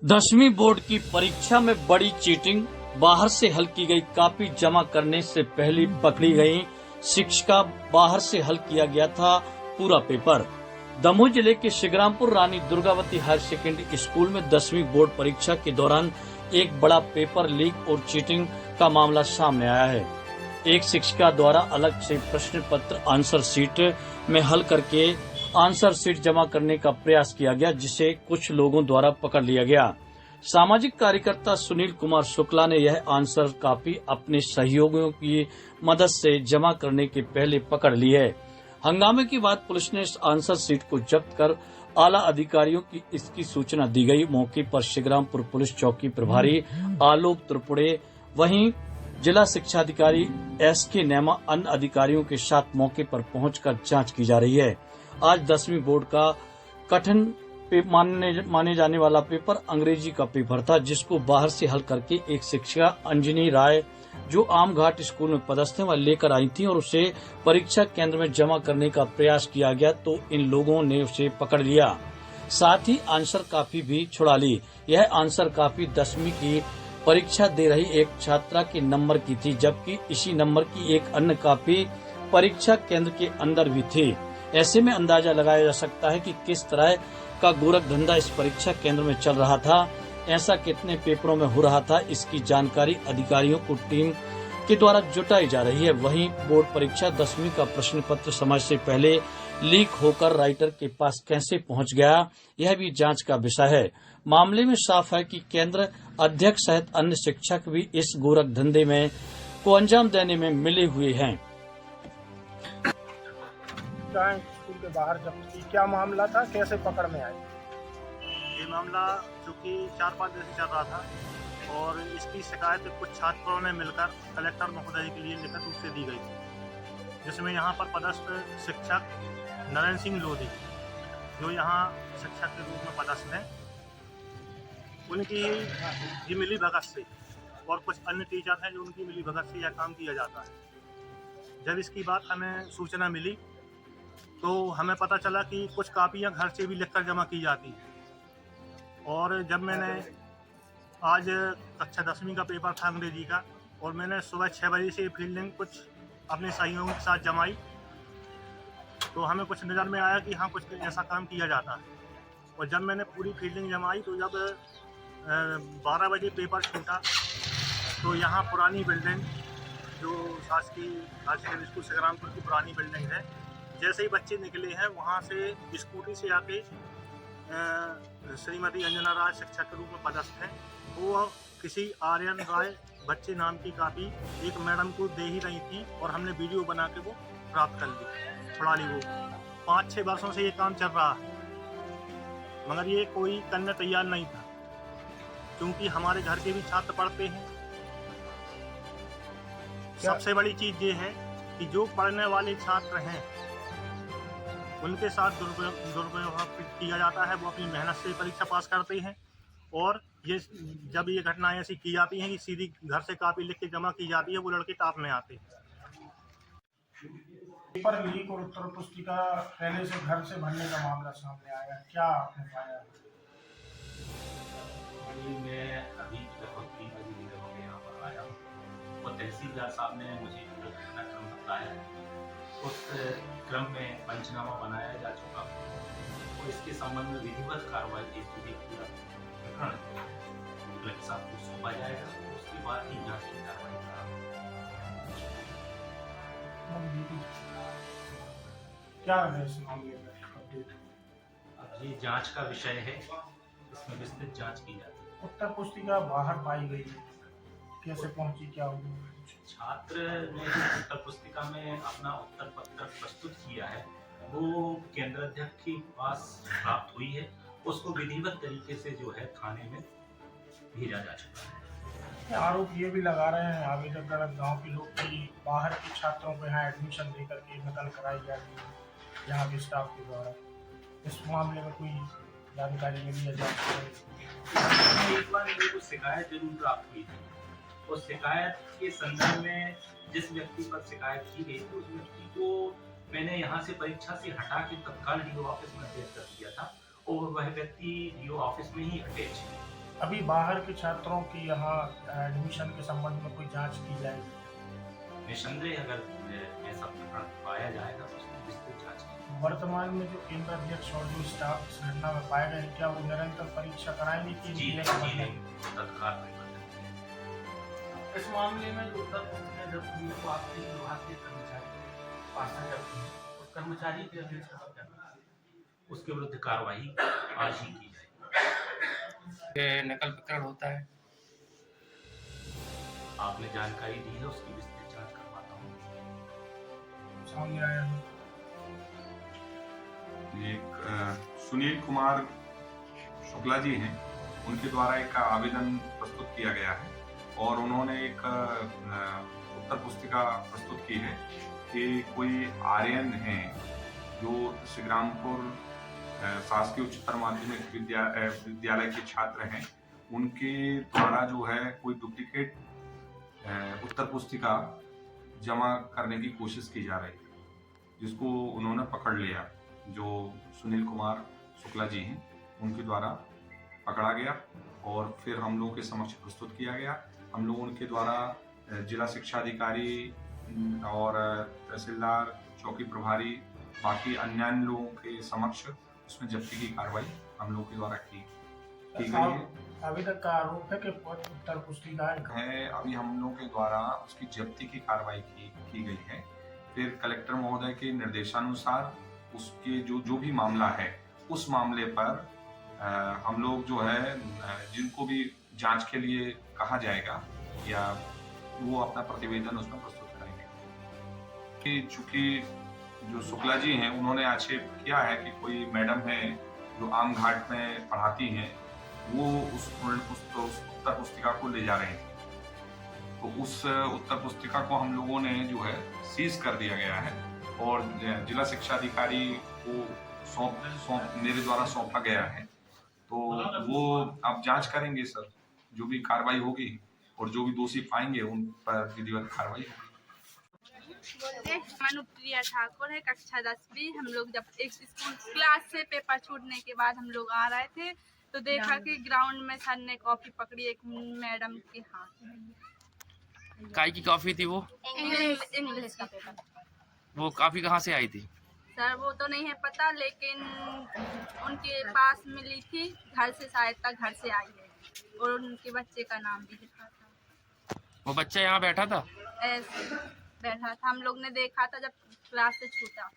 10वीं बोर्ड की परीक्षा में बड़ी चीटिंग, बाहर से हल की गई कॉपी जमा करने से पहले पकड़ी गई शिक्षिका। बाहर से हल किया गया था पूरा पेपर। दमोह जिले के Shivrampur Rani Durgavati higher secondary school में 10वीं बोर्ड परीक्षा के दौरान एक बड़ा पेपर लीक और चीटिंग का मामला सामने आया है। एक शिक्षिका द्वारा अलग से प्रश्न पत्र आंसर शीट में हल करके आंसर शीट जमा करने का प्रयास किया गया, जिसे कुछ लोगों द्वारा पकड़ लिया गया। सामाजिक कार्यकर्ता सुनील कुमार शुक्ला ने यह आंसर कॉपी अपने सहयोगियों की मदद से जमा करने के पहले पकड़ ली है। हंगामे के बाद पुलिस ने इस आंसर शीट को जब्त कर आला अधिकारियों की इसकी सूचना दी गई। मौके पर शिवरामपुर पुलिस चौकी प्रभारी आलोक त्रिपुरे, वहीं जिला शिक्षा अधिकारी SK नेमा अन्य अधिकारियों के साथ मौके पर पहुंचकर जांच की जा रही है। आज 10वीं बोर्ड का कठिन माने जाने वाला पेपर अंग्रेजी का पेपर था, जिसको बाहर से हल करके एक शिक्षिका अंजनी राय, जो आम घाट स्कूल में पदस्थ है, वह लेकर आई थी और उसे परीक्षा केंद्र में जमा करने का प्रयास किया गया तो इन लोगों ने उसे पकड़ लिया। साथ ही आंसर कॉपी भी छुड़ा ली। यह आंसर कॉपी 10वीं की परीक्षा दे रही एक छात्रा के नंबर की थी, जबकि इसी नंबर की एक अन्य कॉपी परीक्षा केंद्र के अंदर भी थी। ऐसे में अंदाजा लगाया जा सकता है कि किस तरह का गोरख धंधा इस परीक्षा केंद्र में चल रहा था। ऐसा कितने पेपरों में हो रहा था, इसकी जानकारी अधिकारियों को टीम के द्वारा जुटाई जा रही है। वहीं बोर्ड परीक्षा 10वीं का प्रश्न पत्र समय से पहले लीक होकर राइटर के पास कैसे पहुंच गया, यह भी जांच का विषय है। मामले में साफ है कि केंद्र अध्यक्ष सहित अन्य शिक्षक भी इस गोरख धंधे में को अंजाम देने में मिले हुए हैं। स्कूल के बाहर जब्त की, क्या मामला था, कैसे पकड़ में आई? ये मामला चूँकि 4-5 दिन से चल रहा था और इसकी शिकायत कुछ छात्रों ने मिलकर कलेक्टर महोदय के लिए लिखित रूप से दी गई थी, जिसमें यहाँ पर पदस्थ शिक्षक नरेंद्र सिंह लोधी, जो यहाँ शिक्षक के रूप में पदस्थ हैं, उनकी ही मिली भगत से और कुछ अन्य टीचर हैं जो उनकी मिली भगत से यह काम किया जाता है। जब इसकी बात हमें सूचना मिली तो हमें पता चला कि कुछ कापियाँ घर से भी लिखकर जमा की जाती हैं। और जब मैंने आज कक्षा 10वीं का पेपर था अंग्रेजी का, और मैंने सुबह 6 बजे से फील्डिंग कुछ अपने सहयोगियों के साथ जमाई, तो हमें कुछ नज़र में आया कि हाँ, कुछ ऐसा काम किया जाता है। और जब मैंने पूरी फील्डिंग जमाई तो जब 12 बजे पेपर छूटा तो यहाँ पुरानी बिल्डिंग, जो शासकीय हायर सेकेंडरी स्कूल शिवरामपुर की पुरानी बिल्डिंग है, जैसे ही बच्चे निकले हैं वहाँ से स्कूटी से आके श्रीमती अंजना राय शिक्षक के रूप में पदस्थ हैं, वो किसी आर्यन राय बच्चे नाम की कॉपी एक मैडम को दे ही रही थी और हमने वीडियो बना के वो प्राप्त कर ली, छुड़ा ली। वो 5-6 वर्षों से ये काम चल रहा है, मगर ये कोई करने तैयार नहीं था, क्योंकि हमारे घर के भी छात्र पढ़ते हैं। सबसे बड़ी चीज़ ये है कि जो पढ़ने वाले छात्र हैं उनके साथ दुर्व्यवहार किया जाता है। वो अपनी मेहनत से परीक्षा पास करते हैं और ये जब ये घटनाएं ऐसी की जाती हैं कि सीधी घर से कॉपी लिख के जमा की जाती है, वो लड़के टॉप में आते हैं। पेपर लीक और उत्तर पुस्तिका पहले से घर से भरने का मामला सामने आया, क्या आपने पाया? मैं अभी लगभग 3 बजे यहाँ पर आया और तहसीलदार साहब ने मुझे घटना क्रम बताया। उस क्रम में पंचनामा बनाया जा चुका और इसके संबंध में विधिवत कार्रवाई के लिए पूरा प्रकरण कलेक्टर साहब को सौंपा जाएगा। उसके बाद ही जांच की कार्रवाई क्या है इस मामले में अपडेट? अब ये जांच का विषय है, इसमें विस्तृत जांच की जाती है। उत्तर पुस्तिका बाहर पाई गई, कैसे पहुंची, क्या हुआ? छात्र ने जो उत्तर पुस्तिका में अपना उत्तर पत्र प्रस्तुत किया है वो केंद्र अध्यक्ष के पास प्राप्त हुई है। उसको विधिवत तरीके से जो है थाने में भेजा जा चुका है। आरोप ये भी लगा रहे हैं आवेदक गांव के लोग कि बाहर के छात्रों को यहाँ एडमिशन देकर के नकल कराई जाती है यहाँ के स्टाफ के द्वारा। इस मामले में कोई जानकारी मिली है? एक बार मेरे को शिकायत जरूर प्राप्त हुई थी। उस शिकायत के संदर्भ में जिस व्यक्ति पर शिकायत की गई थी उस व्यक्ति को मैंने यहाँ से परीक्षा से हटा के तत्काल डीओ ऑफिस में भेज कर दिया था और वह व्यक्ति डीओ ऑफिस में ही अटैच है। अभी बाहर के छात्रों की यहाँ एडमिशन के संबंध में कोई जांच की जाएगी? निसंदेह अगर ऐसा प्रकरण पाया जाएगा तो उसकी विस्तृत जांच की। वर्तमान में जो केंद्र अध्यक्ष और जो स्टाफ इस घटना में पाए गए, क्या वो निरंतर परीक्षा कराएंगे कि जी इनके जी लिए नहीं, तत्काल परिवर्तन करेंगे। इस मामले में जो उत्तर प्रदेश में जब पुलिस को आपके विभाग के कर्मचारी पासा करते हैं, उस कर्मचारी के अगेंस्ट क्या करना है? उसके विरुद्ध कार्रवाई आज ही की जाएगी। नकल प्रकरण होता है। आपने जानकारी दी है, उसकी विस्तृत जांच करवाता हूँ। सामने आया है? एक सुनील कुमार शुक्ला जी हैं, उनके द्वारा एक आवेदन प्रस्तुत किया गया है और उन्होंने एक उत्तर पुस्तिका प्रस्तुत की है कि कोई आर्यन हैं जो श्रीरामपुर शासकीय उच्चतर माध्यमिक विद्यालय के छात्र हैं, उनके द्वारा जो है कोई डुप्लीकेट उत्तर पुस्तिका जमा करने की कोशिश की जा रही है, जिसको उन्होंने पकड़ लिया। जो सुनील कुमार शुक्ला जी हैं, उनके द्वारा पकड़ा गया और फिर हम लोगों के समक्ष प्रस्तुत किया गया। हम लोग उनके द्वारा जिला शिक्षा अधिकारी और तहसीलदार, चौकी प्रभारी, बाकी अन्य लोगों के समक्ष उसमें जब्ती की कार्रवाई हम लोगों के द्वारा की गई है। अभी तक का आरोप है कि उत्तर पुस्तिकाएं है अभी हम लोगों के द्वारा उसकी जब्ती की कार्रवाई की गई है। फिर कलेक्टर महोदय के निर्देशानुसार उसके जो भी मामला है, उस मामले पर हम लोग जो है जिनको भी जांच के लिए कहा जाएगा या वो अपना प्रतिवेदन उसमें प्रस्तुत करेंगे। कि चूंकि जो शुक्ला जी हैं, उन्होंने आक्षेप किया है कि कोई मैडम है जो आम घाट में पढ़ाती हैं, वो उस उत्तर पुस्तिका को ले जा रहे थे, तो उस उत्तर पुस्तिका को हम लोगों ने जो है सीज कर दिया गया है और जिला शिक्षा अधिकारी को मेरे द्वारा सौंपा गया है। तो वो अब जांच करेंगे सर, जो भी कार्रवाई होगी और जो भी दोषी पाएंगे उन पर विधिवत कार्रवाई होगी। मनुप्रिया ठाकुर है, कक्षा 10वीं। हम लोग जब एक स्कूल क्लास से पेपर छूटने के बाद हम लोग आ रहे थे तो देखा कि ग्राउंड में सर ने कॉपी पकड़ी एक मैडम के हाथ में। काय की कॉफी थी वो? इंग्लिश का पेपर। वो कॉफी कहाँ से आई थी? सर वो तो नहीं है पता, लेकिन उनके पास मिली थी, घर से शायद तक घर से आई है और उनके बच्चे का नाम भी लिखा था। वो बच्चा यहाँ बैठा था? ऐसे बैठा था, हम लोग ने देखा था जब क्लास से छूटा।